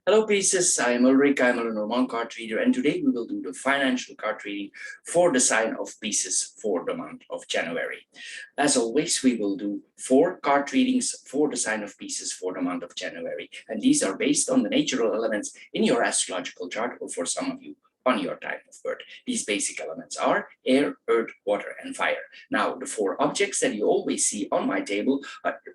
Hello Pisces, I am Ulrich, I'm a Lenormand card reader, and today we will do the financial card reading for the sign of Pisces for the month of January. As always, we will do 4 card readings for the sign of Pisces for the month of January, and these are based on the natural elements in your astrological chart, or for some of you, on your time of birth. These basic elements are air, earth, water, and fire. Now, the 4 objects that you always see on my table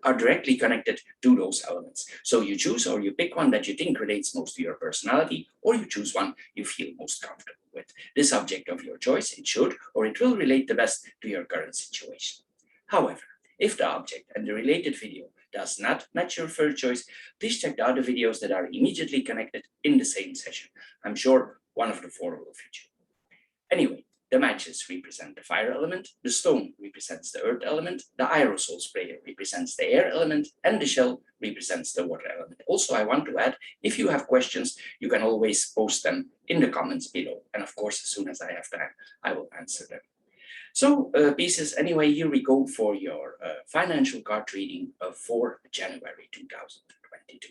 are directly connected to those elements. So you choose or you pick one that you think relates most to your personality, or you choose one you feel most comfortable with. This object of your choice, it should or it will relate the best to your current situation. However, if the object and the related video does not match your first choice, please check the other videos that are immediately connected in the same session. I'm sure one of the 4 will fit you. Anyway, the matches represent the fire element, the stone represents the earth element, the aerosol sprayer represents the air element, and the shell represents the water element. Also, I want to add, if you have questions, you can always post them in the comments below. And of course, as soon as I have time, I will answer them. So, Pisces, anyway, here we go for your financial card reading for January 2022.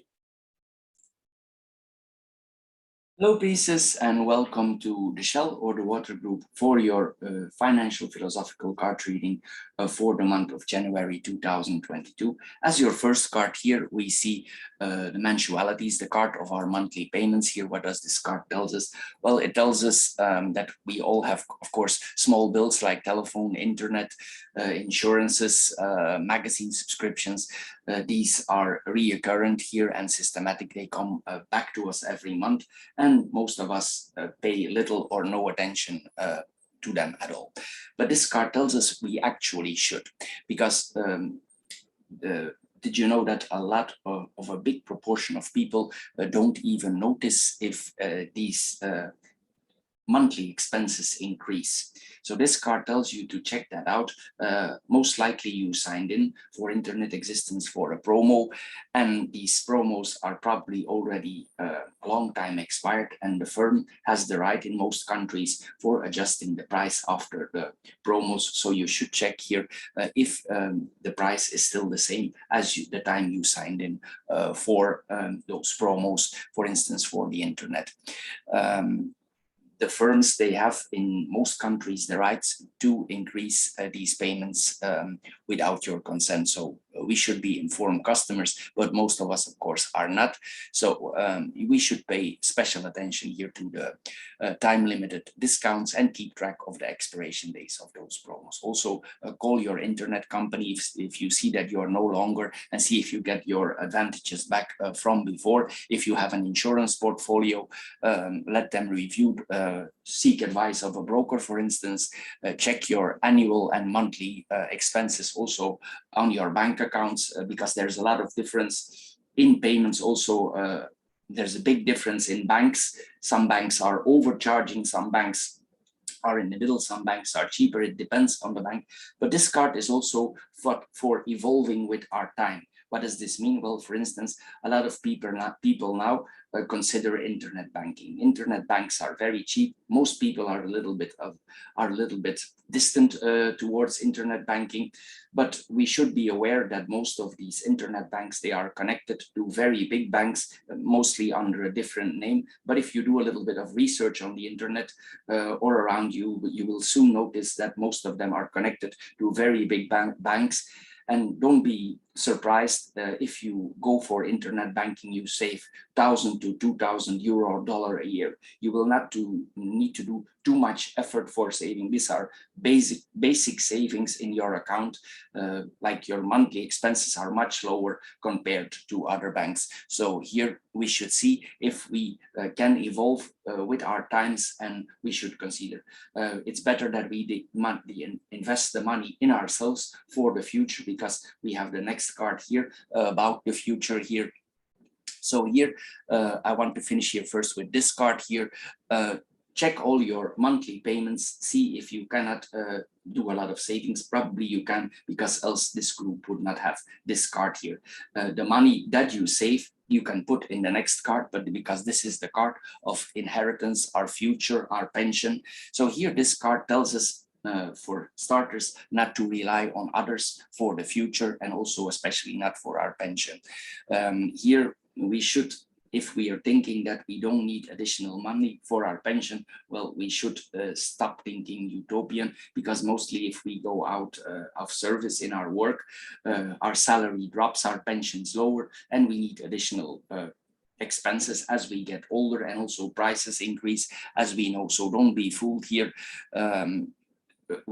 Hello Pisces, and welcome to the Shell or the Water Group for your financial philosophical card reading for the month of January 2022. As your first card here, we see the mensualities, the card of our monthly payments here. What does this card tell us? Well, it tells us that we all have, of course, small bills like telephone, internet, insurances, magazine subscriptions. These are reoccurrent here and systematic. They come back to us every month, and most of us pay little or no attention to them at all. But this card tells us we actually should, because did you know that a lot of a big proportion of people don't even notice if these monthly expenses increase? So this card tells you to check that out. Most likely you signed in for internet existence for a promo, and these promos are probably already a long time expired, and the firm has the right in most countries for adjusting the price after the promos. So you should check here if the price is still the same as the time you signed in for those promos, for instance, for the internet. The firms, they have in most countries the rights to increase these payments without your consent. So we should be informed customers, but most of us, of course, are not. So we should pay special attention here to the time-limited discounts and keep track of the expiration days of those promos. Also, call your internet company if you see that you're no longer, and see if you get your advantages back from before. If you have an insurance portfolio, let them review, seek advice of a broker, for instance, check your annual and monthly expenses also on your bank accounts, because there's a lot of difference in payments. Also, there's a big difference in banks. Some banks are overcharging, some banks are in the middle, some banks are cheaper. It depends on the bank. But this card is also for evolving with our time. What does this mean? Well, for instance, a lot of people now consider internet banking. Internet banks are very cheap. Most people are a little bit distant towards internet banking, but we should be aware that most of these internet banks, they are connected to very big banks, mostly under a different name. But if you do a little bit of research on the internet or around you, you will soon notice that most of them are connected to very big banks. And don't be surprised if you go for internet banking, you save 1,000 to 2,000 euro or dollar a year. You will not need to do too much effort for saving. These are basic savings in your account, like your monthly expenses are much lower compared to other banks. So here we should see if we can evolve with our times, and we should consider it's better that we invest the money in ourselves for the future, because we have the next card here about the future here. So here I want to finish here first with this card here. Check all your monthly payments, see if you cannot do a lot of savings. Probably you can, because else this group would not have this card here. The money that you save, you can put in the next card, but because this is the card of inheritance, our future, our pension. So here this card tells us, for starters, not to rely on others for the future, and also especially not for our pension. Here we should if we are thinking that we don't need additional money for our pension, well, we should stop thinking utopian, because mostly if we go out of service in our work, our salary drops, our pensions lower, and we need additional expenses as we get older, and also prices increase, as we know. So don't be fooled here.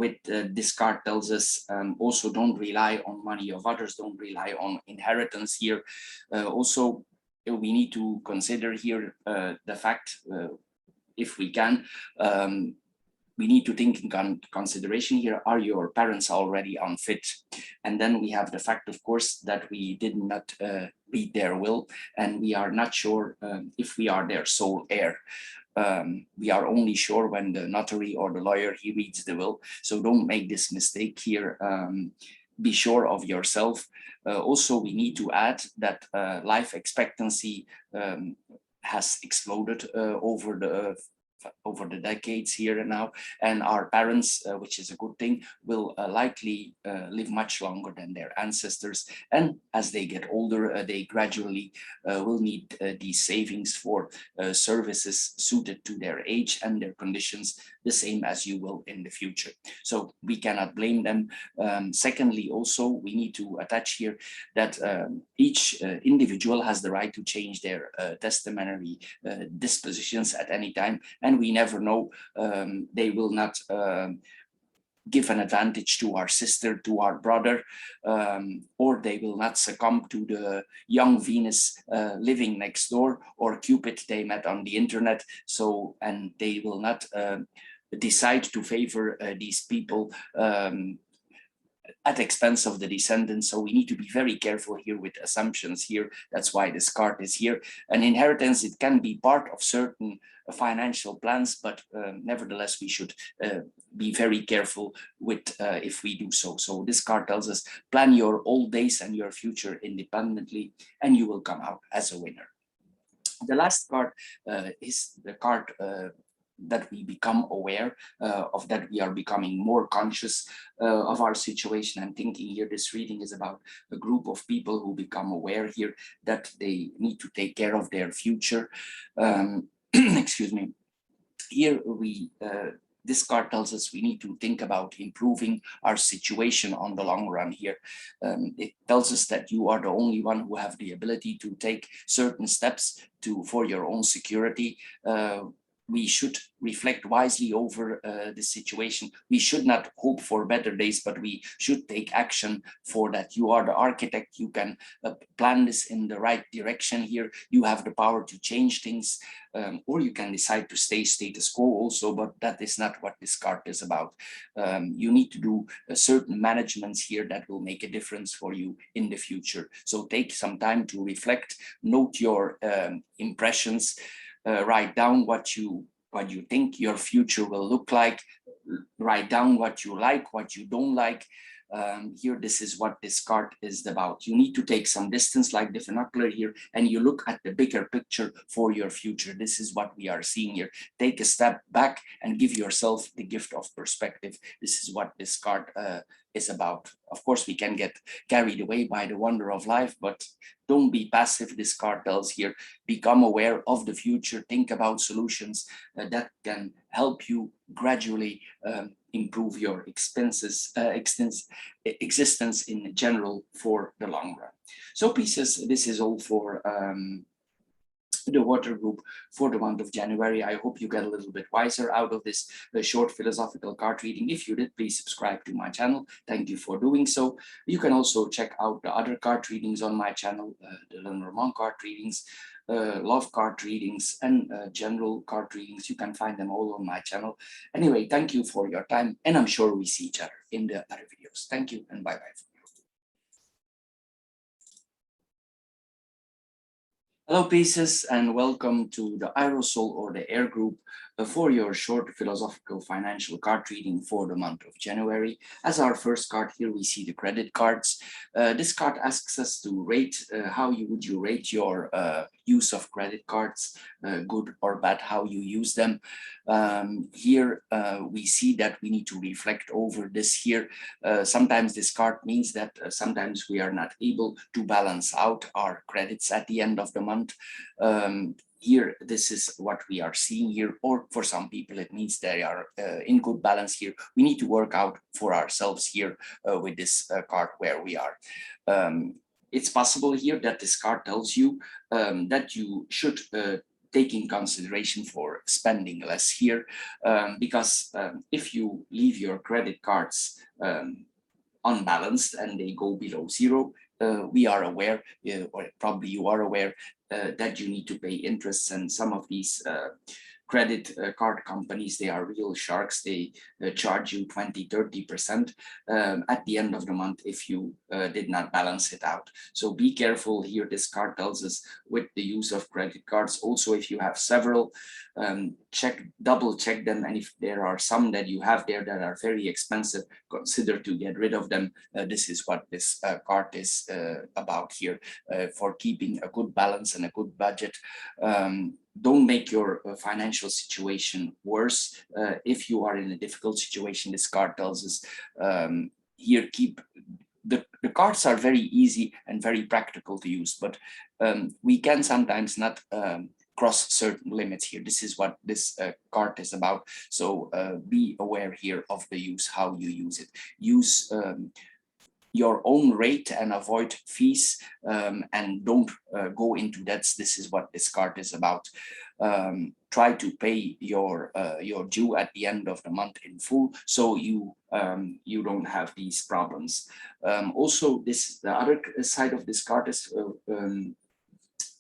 With this card tells us, also don't rely on money of others, don't rely on inheritance here. Also, we need to consider here the fact, if we can, we need to think in consideration here, are your parents already unfit? And then we have the fact, of course, that we did not read their will, and we are not sure if we are their sole heir. We are only sure when the notary or the lawyer, he reads the will. So don't make this mistake here. Be sure of yourself. Also, we need to add that life expectancy has exploded over the decades here and now, and our parents, which is a good thing, will likely live much longer than their ancestors. And as they get older, they gradually will need these savings for services suited to their age and their conditions, the same as you will in the future. So we cannot blame them. Secondly, also, we need to attach here that each individual has the right to change their testamentary dispositions at any time, and we never know, they will not give an advantage to our sister, to our brother, or they will not succumb to the young Venus living next door, or Cupid they met on the internet. So, and they will not decide to favor these people at expense of the descendants. So we need to be very careful here with assumptions here. That's why this card is here. An inheritance, it can be part of certain financial plans, but nevertheless, we should be very careful with if we do so. So this card tells us, plan your old days and your future independently, and you will come out as a winner. The last card is the card that we become aware of, that we are becoming more conscious of our situation and thinking here. This reading is about a group of people who become aware here that they need to take care of their future. Excuse me. Here we this card tells us we need to think about improving our situation on the long run here. It tells us that you are the only one who have the ability to take certain steps for your own security. We should reflect wisely over the situation. We should not hope for better days, but we should take action for that. You are the architect. You can plan this in the right direction here. You have the power to change things, or you can decide to stay status quo also, but that is not what this card is about. You need to do certain managements here that will make a difference for you in the future. So take some time to reflect, note your impressions, write down what you think your future will look like, write down what you like, what you don't like. Here, this is what this card is about. You need to take some distance, like the vernacular here, and you look at the bigger picture for your future. This is what we are seeing here. Take a step back and give yourself the gift of perspective. This is what this card is about. Of course, we can get carried away by the wonder of life, but don't be passive. This card tells here, become aware of the future, think about solutions that can help you gradually improve your existence in general for the long run. So Pisces, this is all for the water group for the month of January. I hope you get a little bit wiser out of this short philosophical card reading. If you did, please subscribe to my channel. Thank you for doing so. You can also check out the other card readings on my channel, the Lenormand card readings, love card readings, and general card readings. You can find them all on my channel. Anyway, thank you for your time, and I'm sure we see each other in the other videos. Thank you, and bye-bye. Hello Pisces, and welcome to the Aerosol or the Air group for your short philosophical financial card reading for the month of January. As our first card here, we see the credit cards. This card asks us to rate how would you rate your use of credit cards, good or bad, how you use them. Here we see that we need to reflect over this here. Sometimes this card means that sometimes we are not able to balance out our credits at the end of the month. Here, this is what we are seeing here, or for some people, it means they are in good balance here. We need to work out for ourselves here with this card where we are. It's possible here that this card tells you that you should take in consideration for spending less here, because if you leave your credit cards unbalanced and they go below zero, we are aware, or probably you are aware, that you need to pay interest, and some of these credit card companies, they are real sharks. They charge you 20–30% at the end of the month if you did not balance it out. So be careful here. This card tells us with the use of credit cards. Also, if you have several, double check them, and if there are some that you have there that are very expensive, consider to get rid of them. This is what this card is about here, for keeping a good balance and a good budget. Don't make your financial situation worse. If you are in a difficult situation, this card tells us here, keep the cards are very easy and very practical to use, but we can sometimes not cross certain limits here. This is what this card is about. So be aware here of the use, how you use it. Use your own rate and avoid fees, and don't go into debts. This is what this card is about. Try to pay your due at the end of the month in full, so you don't have these problems. Also, the other side of this card is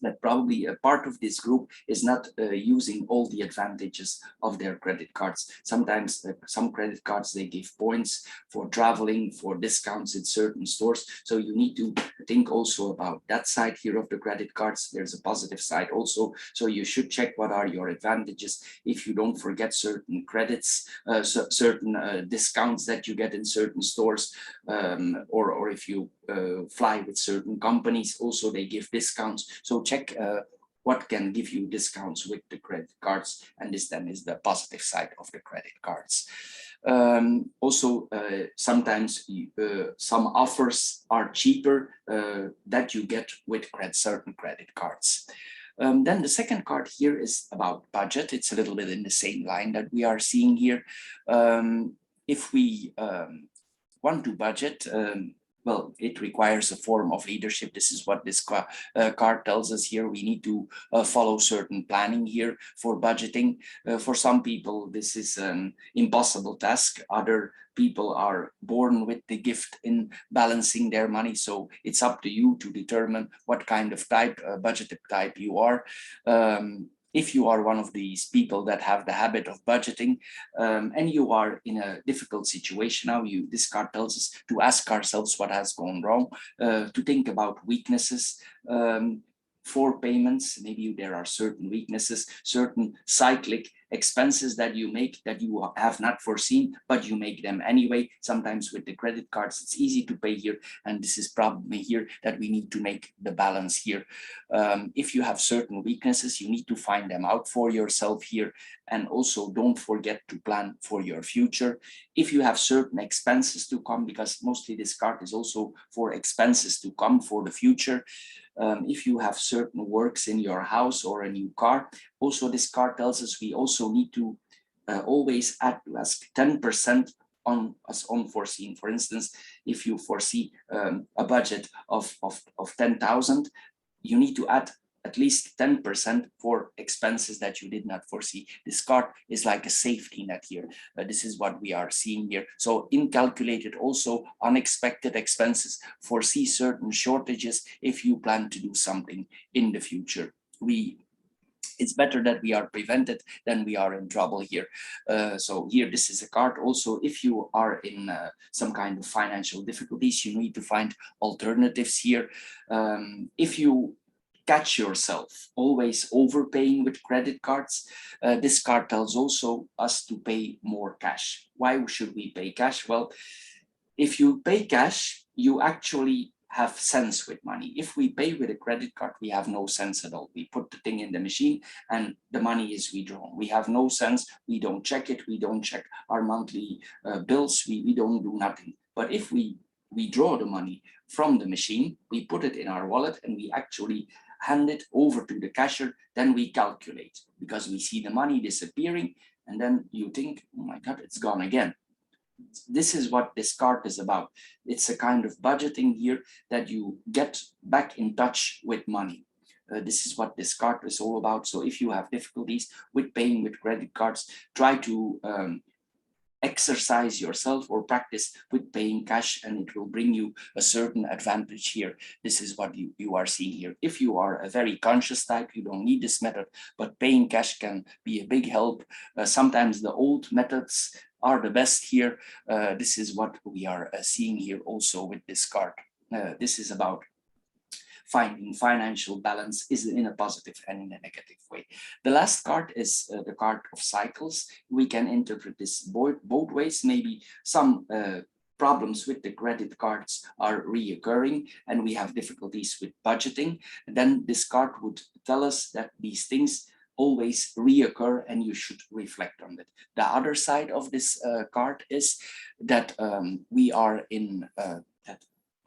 that probably a part of this group is not using all the advantages of their credit cards. Sometimes some credit cards, they give points for traveling, for discounts in certain stores. So you need to think also about that side here of the credit cards. There's a positive side also. So you should check what are your advantages. If you don't forget certain credits, certain discounts that you get in certain stores, or if you fly with certain companies, also they give discounts. So check what can give you discounts with the credit cards, and this then is the positive side of the credit cards. Also, sometimes some offers are cheaper that you get with certain credit cards. Then the second card here is about budget. It's a little bit in the same line that we are seeing here. If we want to budget, well, it requires a form of leadership. This is what this card tells us here. We need to follow certain planning here for budgeting. For some people, this is an impossible task. Other people are born with the gift in balancing their money. So it's up to you to determine what kind of budget type you are. If you are one of these people that have the habit of budgeting, and you are in a difficult situation now, this card tells us to ask ourselves what has gone wrong, to think about weaknesses for payments. Maybe there are certain weaknesses, certain cyclic expenses that you make that you have not foreseen, but you make them anyway. Sometimes with the credit cards, it's easy to pay here, and this is probably here that we need to make the balance here. If you have certain weaknesses, you need to find them out for yourself here, and also don't forget to plan for your future. If you have certain expenses to come, because mostly this card is also for expenses to come for the future. If you have certain works in your house or a new car, also this card tells us we also need to always ask 10% on as unforeseen. For instance, if you foresee a budget of 10,000, you need to add at least 10% for expenses that you did not foresee. This card is like a safety net here. This is what we are seeing here. So incalculated also unexpected expenses, foresee certain shortages if you plan to do something in the future. It's better that we are prevented than we are in trouble here. So here, this is a card also. If you are in some kind of financial difficulties, you need to find alternatives here. If you catch yourself always overpaying with credit cards. This card tells also us to pay more cash. Why should we pay cash? Well, if you pay cash, you actually have sense with money. If we pay with a credit card, we have no sense at all. We put the thing in the machine and the money is withdrawn. We have no sense. We don't check it. We don't check our monthly bills. We don't do nothing. But if we withdraw the money from the machine, we put it in our wallet and we actually hand it over to the cashier, then we calculate because we see the money disappearing and then you think, oh my God, it's gone again. This is what this card is about. It's a kind of budgeting here that you get back in touch with money. This is what this card is all about. So if you have difficulties with paying with credit cards, try to exercise yourself or practice with paying cash, and it will bring you a certain advantage here. This is what you are seeing here. If you are a very conscious type, you don't need this method, but paying cash can be a big help. Sometimes the old methods are the best here. This is what we are seeing here also with this card. This is about finding financial balance is in a positive and in a negative way. The last card is the card of cycles. We can interpret this both ways. Maybe some problems with the credit cards are reoccurring and we have difficulties with budgeting. And then this card would tell us that these things always reoccur and you should reflect on it. The other side of this card is that we are in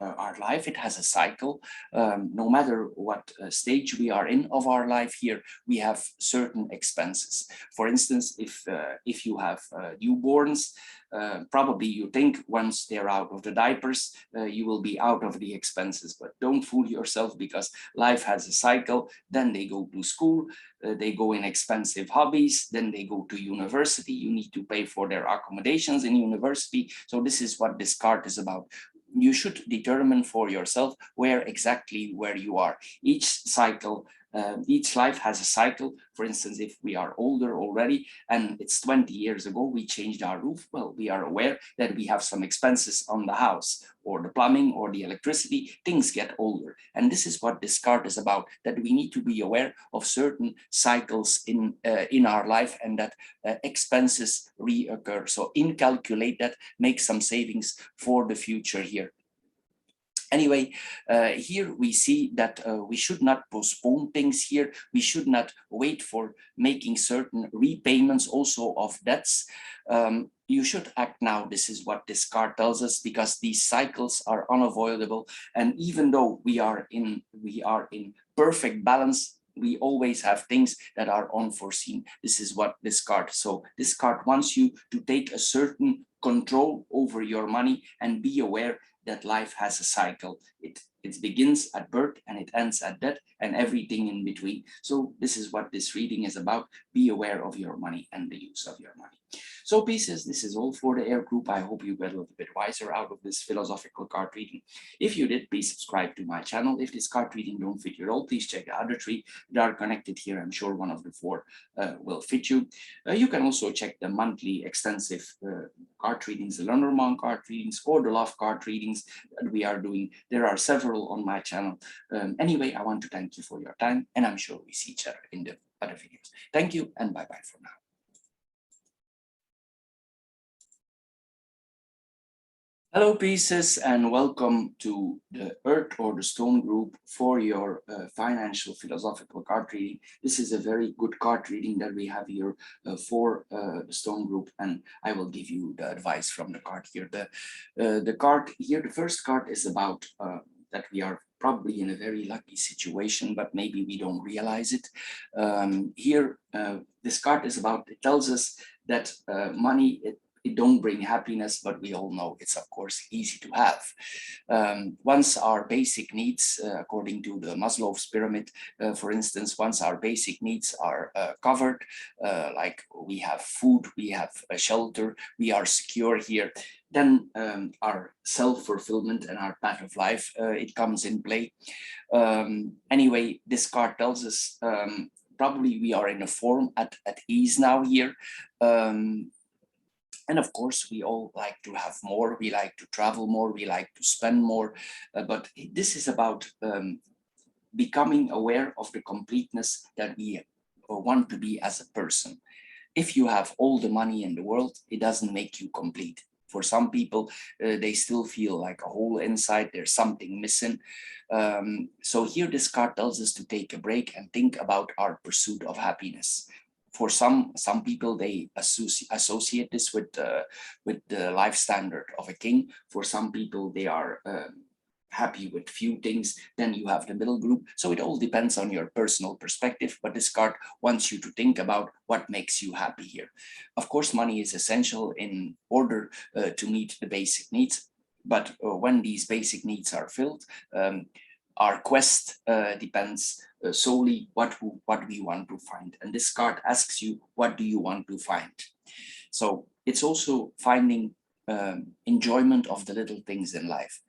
our life, it has a cycle. No matter what stage we are in of our life here, we have certain expenses. For instance, if you have newborns, probably you think once they're out of the diapers, you will be out of the expenses, but don't fool yourself because life has a cycle. Then they go to school, they go in expensive hobbies, then they go to university. You need to pay for their accommodations in university. So this is what this card is about. You should determine for yourself where you are. Each cycle, each life has a cycle. For instance, if we are older already and it's 20 years ago we changed our roof, well, we are aware that we have some expenses on the house or the plumbing or the electricity. Things get older, and this is what this card is about, that we need to be aware of certain cycles in our life and that expenses reoccur. So incalculate that, make some savings for the future here. Anyway, here we see that we should not postpone things here. We should not wait for making certain repayments also of debts. You should act now. This is what this card tells us, because these cycles are unavoidable. And even though we are in perfect balance, we always have things that are unforeseen. This is what this card. So this card wants you to take a certain control over your money and be aware that life has a cycle. It begins at birth and it ends at death and everything in between. So this is what this reading is about. Be aware of your money and the use of your money. So Pisces, this is all for the air group. I hope you got a little bit wiser out of this philosophical card reading. If you did, please subscribe to my channel. If this card reading don't fit you at all, please check the other three that are connected here. I'm sure one of the four will fit you. You can also check the monthly extensive card readings, the Lenormand card readings or the love card readings that we are doing. There are several on my channel. Anyway, I want to thank you for your time, and I'm sure we see each other in the other videos. Thank you and bye-bye for now. Hello Pisces, and welcome to the Earth or the Stone group for your financial philosophical card reading. This is a very good card reading that we have here for the Stone group, and I will give you the advice from the card here. The card here, the first card is about that we are probably in a very lucky situation, but maybe we don't realize it. Here, this card is about, it tells us that money, it don't bring happiness, but we all know it's of course easy to have. Once our basic needs, according to the Maslow's pyramid, for instance, once our basic needs are covered, like we have food, we have a shelter, we are secure here, then our self-fulfillment and our path of life, it comes in play. Anyway, this card tells us probably we are in a form at ease now here. And of course, we all like to have more, we like to travel more, we like to spend more, but this is about becoming aware of the completeness that we want to be as a person. If you have all the money in the world, it doesn't make you complete. For some people, they still feel like a hole inside, there's something missing. So here this card tells us to take a break and think about our pursuit of happiness. For some people, they associate this with the life standard of a king. For some people, they are happy with few things. Then you have the middle group. So it all depends on your personal perspective, but this card wants you to think about what makes you happy here. Of course, money is essential in order to meet the basic needs, but when these basic needs are filled, our quest depends solely what we want to find. And this card asks you, what do you want to find? So it's also finding enjoyment of the little things in life.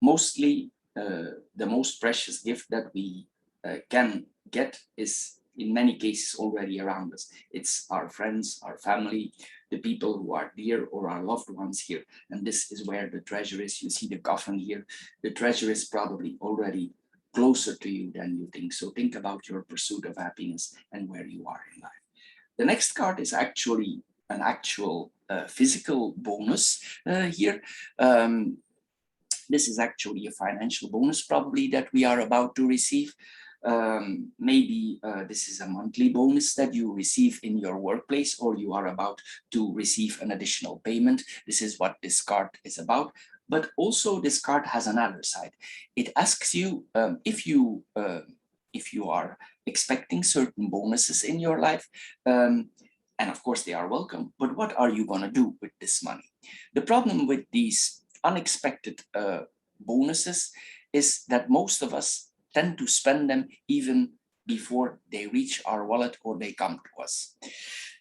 Mostly, the most precious gift that we can get is in many cases already around us. It's our friends, our family, the people who are dear, or our loved ones here. And this is where the treasure is. You see the coffin here. The treasure is probably already closer to you than you think. So think about your pursuit of happiness and where you are in life. The next card is actually an actual physical bonus here. This is actually a financial bonus probably that we are about to receive. Maybe this is a monthly bonus that you receive in your workplace, or you are about to receive an additional payment. This is what this card is about. But also this card has another side. It asks you if you are expecting certain bonuses in your life, and of course they are welcome, but what are you going to do with this money? The problem with these unexpected bonuses is that most of us tend to spend them even before they reach our wallet or they come to us.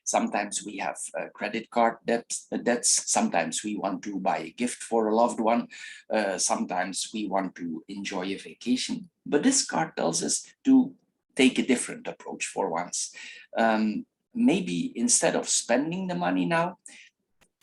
Sometimes we have credit card debts. Sometimes we want to buy a gift for a loved one. Sometimes we want to enjoy a vacation. But this card tells us to take a different approach for once. Maybe instead of spending the money now,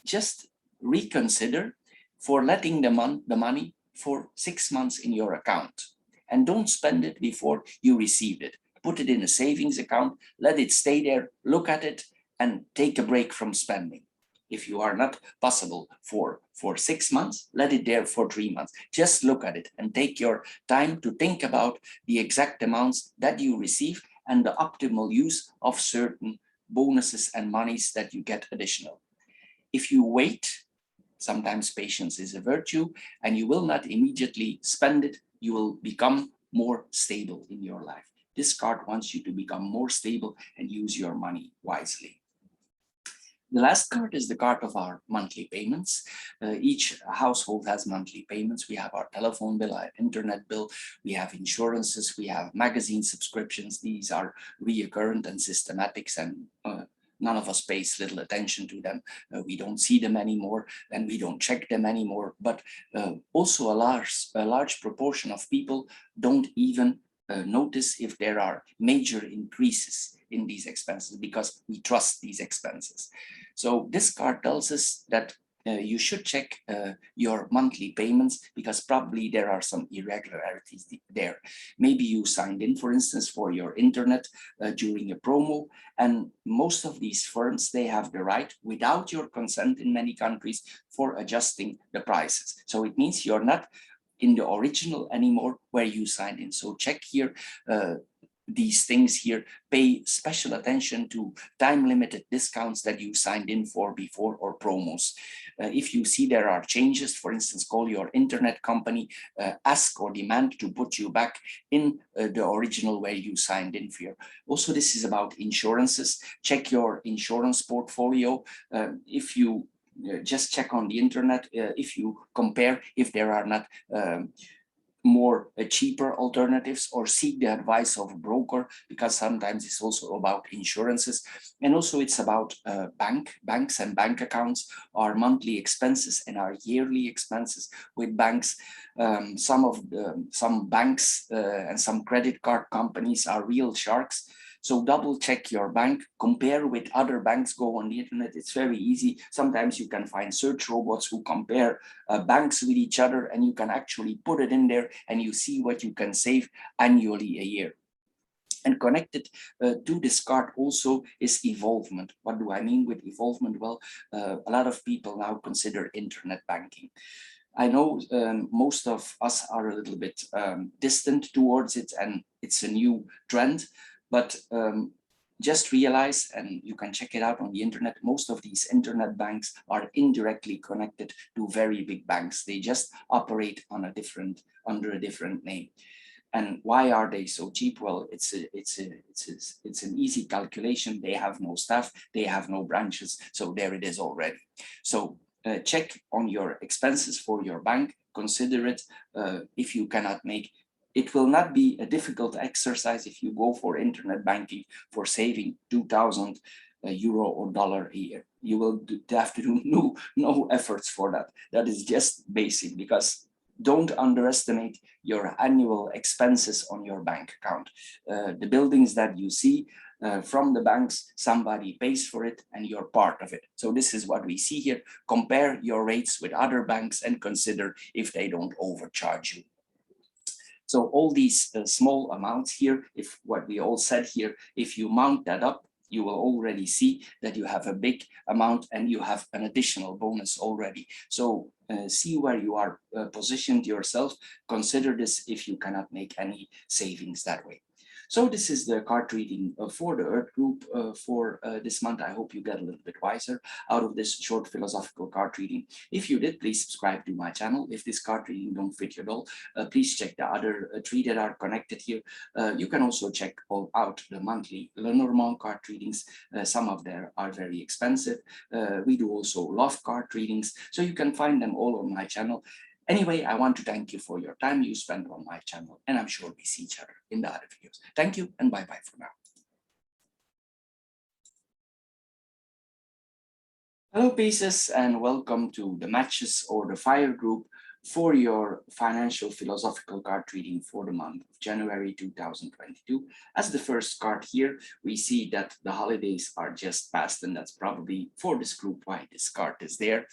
just reconsider for letting the money for 6 months in your account, and don't spend it before you received it. Put it in a savings account, let it stay there, look at it, and take a break from spending. If you are not possible for 6 months, let it there for 3 months. Just look at it and take your time to think about the exact amounts that you receive and the optimal use of certain bonuses and monies that you get additional. If you wait, sometimes patience is a virtue, and you will not immediately spend it, you will become more stable in your life. This card wants you to become more stable and use your money wisely. The last card is the card of our monthly payments. Each household has monthly payments. We have our telephone bill, our internet bill, we have insurances, we have magazine subscriptions. These are recurrent and systematics, and none of us pays little attention to them. We don't see them anymore, and we don't check them anymore. But also a large proportion of people don't even notice if there are major increases in these expenses, because we trust these expenses. So this card tells us that you should check your monthly payments, because probably there are some irregularities there. Maybe you signed in, for instance, for your internet during a promo, and most of these firms, they have the right, without your consent in many countries, for adjusting the prices. So it means you're not in the original anymore where you signed in. So check here these things here, pay special attention to time-limited discounts that you signed in for before, or promos. If you see there are changes, for instance, call your internet company, ask or demand to put you back in the original where you signed in for. Also, this is about insurances. Check your insurance portfolio. If you just check on the internet, if you compare if there are not more cheaper alternatives, or seek the advice of a broker, because sometimes it's also about insurances. And also it's about banks and bank accounts, our monthly expenses and our yearly expenses with banks. Some banks and some credit card companies are real sharks. So double check your bank, compare with other banks, go on the internet. It's very easy. Sometimes you can find search robots who compare banks with each other, and you can actually put it in there and you see what you can save annually a year. And connected to this card also is evolvement. What do I mean with evolvement? Well, a lot of people now consider internet banking. I know most of us are a little bit distant towards it, and it's a new trend, but just realize, and you can check it out on the internet, most of these internet banks are indirectly connected to very big banks. They just operate on under a different name. And why are they so cheap? Well, it's an easy calculation. They have no staff, they have no branches, so there it is already. So check on your expenses for your bank, consider it. If you cannot make, it will not be a difficult exercise if you go for internet banking for saving 2,000 euro or dollar a year. You will have to do no efforts for that. That is just basic, because don't underestimate your annual expenses on your bank account. The buildings that you see from the banks, somebody pays for it and you're part of it. So this is what we see here. Compare your rates with other banks and consider if they don't overcharge you. So all these small amounts here, if what we all said here, if you mount that up, you will already see that you have a big amount and you have an additional bonus already. So see where you are positioned yourself. Consider this if you cannot make any savings that way. So this is the card reading for the Earth group for this month. I hope you get a little bit wiser out of this short philosophical card reading. If you did, please subscribe to my channel. If this card reading don't fit your doll, please check the other three that are connected here. You can also check out the monthly Lenormand card readings. Some of them are very expensive. We do also love card readings, so you can find them all on my channel. Anyway, I want to thank you for your time you spent on my channel, and I'm sure we see each other in the other videos. Thank you, and bye-bye for now. Hello, Pisces, and welcome to the Matches or the Fire group for your financial philosophical card reading for the month of January 2022. As the first card here, we see that the holidays are just past, and that's probably for this group why this card is there.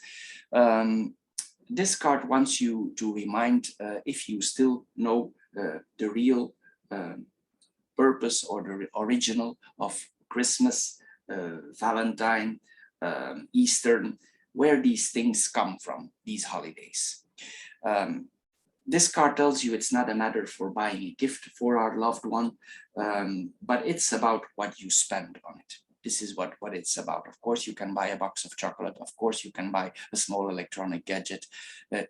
This card wants you to remind, if you still know the real purpose or the original of Christmas, Valentine, Easter, where these things come from, these holidays. This card tells you it's not a matter for buying a gift for our loved one, but it's about what you spend on it. This is what it's about. Of course, you can buy a box of chocolate. Of course, you can buy a small electronic gadget.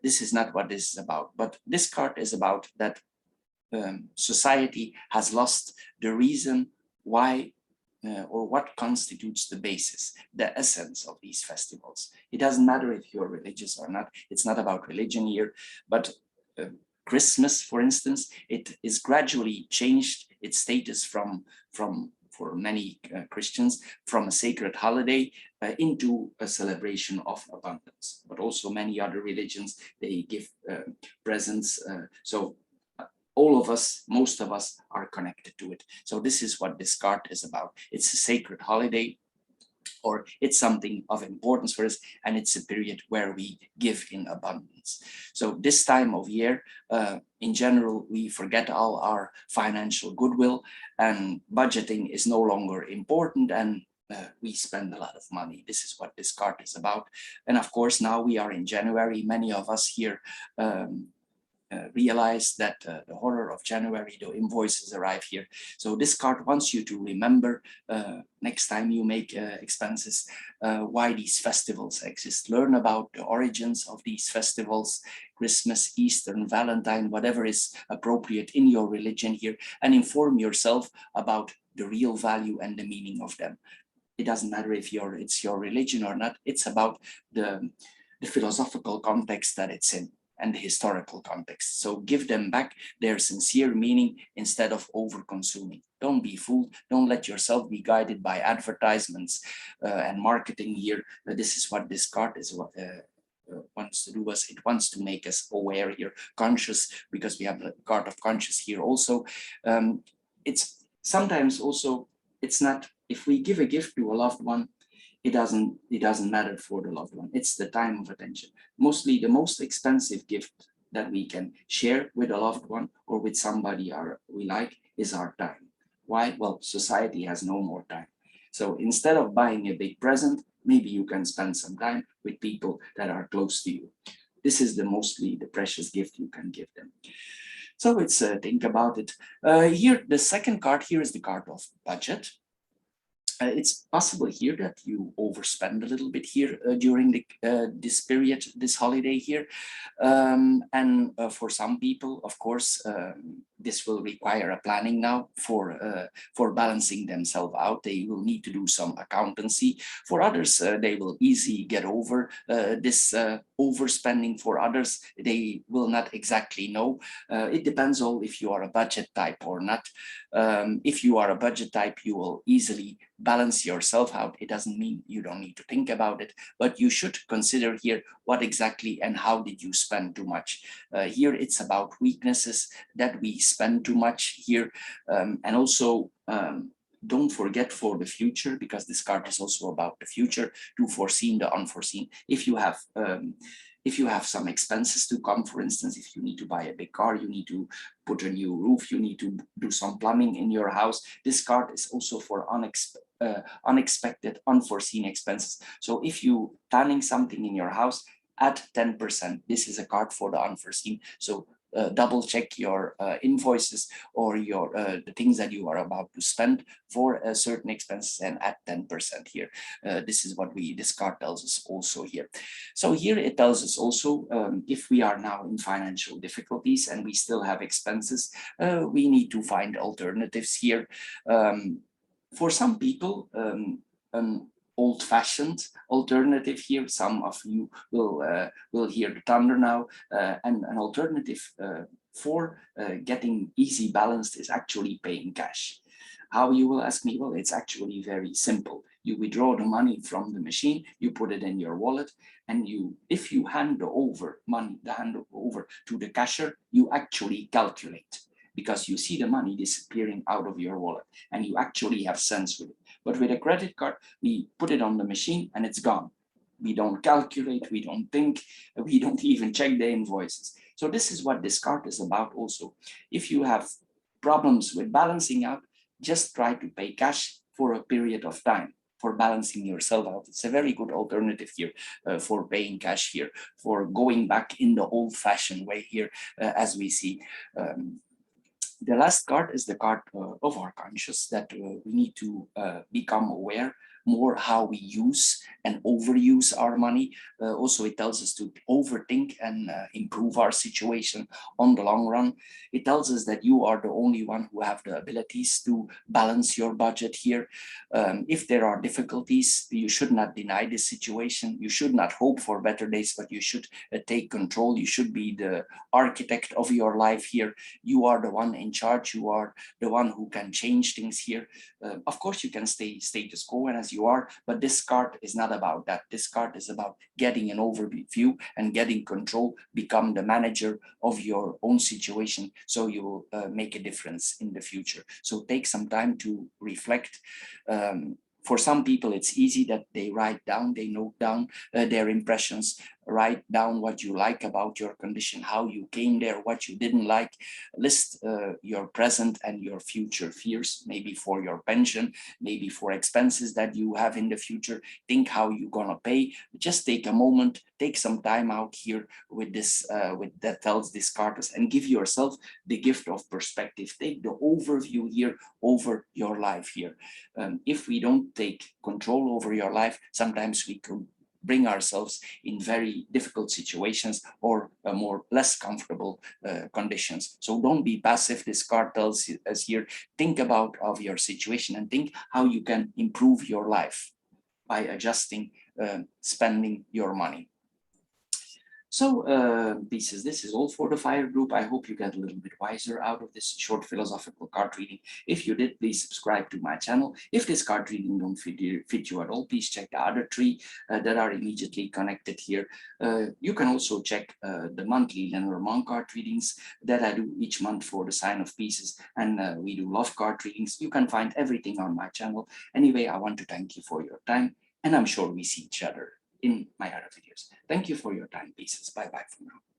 This is not what this is about. But this card is about that society has lost the reason why or what constitutes the basis, the essence of these festivals. It doesn't matter if you're religious or not. It's not about religion here, but Christmas, for instance, it is gradually changed its status from for many Christians, from a sacred holiday into a celebration of abundance. But also many other religions, they give presents. So all of us, most of us are connected to it. So this is what this card is about. It's a sacred holiday, or it's something of importance for us, and it's a period where we give in abundance. So this time of year, in general, we forget all our financial goodwill, and budgeting is no longer important, and we spend a lot of money. This is what this card is about. And of course, now we are in January. Many of us here realize that the horror of January, the invoices arrive here. So this card wants you to remember next time you make expenses, why these festivals exist. Learn about the origins of these festivals, Christmas, Easter, Valentine, whatever is appropriate in your religion here, and inform yourself about the real value and the meaning of them. It doesn't matter if it's your religion or not. It's about the philosophical context that it's in, and the historical context. So give them back their sincere meaning instead of over-consuming. Don't be fooled. Don't let yourself be guided by advertisements and marketing here. This is what this card is wants to do us. It wants to make us aware here, conscious, because we have the card of conscious here also. It's sometimes also it's not, if we give a gift to a loved one, it doesn't matter for the loved one. It's the time of attention. Mostly the most expensive gift that we can share with a loved one or with somebody we like is our time. Why? Well, society has no more time. So instead of buying a big present, maybe you can spend some time with people that are close to you. This is mostly the precious gift you can give them. So it's think about it. Here, the second card here is the card of budget. It's possible here that you overspend a little bit here during this period, this holiday here. And for some people, of course, this will require a planning now for balancing themselves out. They will need to do some accountancy. For others, they will easily get over this overspending. For others, they will not exactly know. It depends on if you are a budget type or not. If you are a budget type, you will easily balance yourself out. It doesn't mean you don't need to think about it, but you should consider here what exactly and how did you spend too much. Here it's about weaknesses that we spend too much here, and also don't forget for the future, because this card is also about the future, to foresee the unforeseen. If you have some expenses to come, for instance, if you need to buy a big car, you need to put a new roof, you need to do some plumbing in your house. This card is also for unexpected, unforeseen expenses. So if you planning something in your house, add 10%. This is a card for the unforeseen. So double check your invoices or your the things that you are about to spend for a certain expenses and add 10% here. This is what this card tells us also here. So here it tells us also if we are now in financial difficulties and we still have expenses, we need to find alternatives here. For some people, an old-fashioned alternative here. Some of you will hear the thunder now, and an alternative for getting easy balanced is actually paying cash. How, you will ask me? Well, it's actually very simple. You withdraw the money from the machine, you put it in your wallet, and if you hand over to the cashier, you actually calculate, because you see the money disappearing out of your wallet and you actually have sense with it. But with a credit card, we put it on the machine and it's gone. We don't calculate, we don't think, we don't even check the invoices. So this is what this card is about also. If you have problems with balancing out, just try to pay cash for a period of time for balancing yourself out. It's a very good alternative here for paying cash here, for going back in the old-fashioned way here, as we see. The last card is the card of our conscious, that we need to become aware more how we use and overuse our money. Also, it tells us to overthink and improve our situation on the long run. It tells us that you are the only one who have the abilities to balance your budget here. If there are difficulties, you should not deny this situation. You should not hope for better days, but you should take control. You should be the architect of your life here. You are the one in charge. You are the one who can change things here. Of course, you can stay status quo and as you are, but this card is not about that. This card is about getting an overview and getting control, become the manager of your own situation, so you will make a difference in the future. So take some time to reflect. For some people, it's easy that they write down, they note down their impressions, write down what you like about your condition, how you came there, what you didn't like, list your present and your future fears, maybe for your pension, maybe for expenses that you have in the future. Think how you're gonna pay. Just take a moment, take some time out here with this, with that tells this card, and give yourself the gift of perspective. Take the overview here over your life here. If we don't take control over your life, sometimes we could bring ourselves in very difficult situations or less comfortable conditions. So don't be passive. This card tells us here, think about your situation and think how you can improve your life by adjusting spending your money. So, Pieces, this is all for the fire group. I hope you get a little bit wiser out of this short philosophical card reading. If you did, please subscribe to my channel. If this card reading don't fit you at all, please check the other three that are immediately connected here. You can also check the monthly Lenormand card readings that I do each month for the sign of Pisces, and we do love card readings. You can find everything on my channel. Anyway, I want to thank you for your time, and I'm sure we see each other in my other videos. Thank you for your time, Pieces. Bye-bye for now.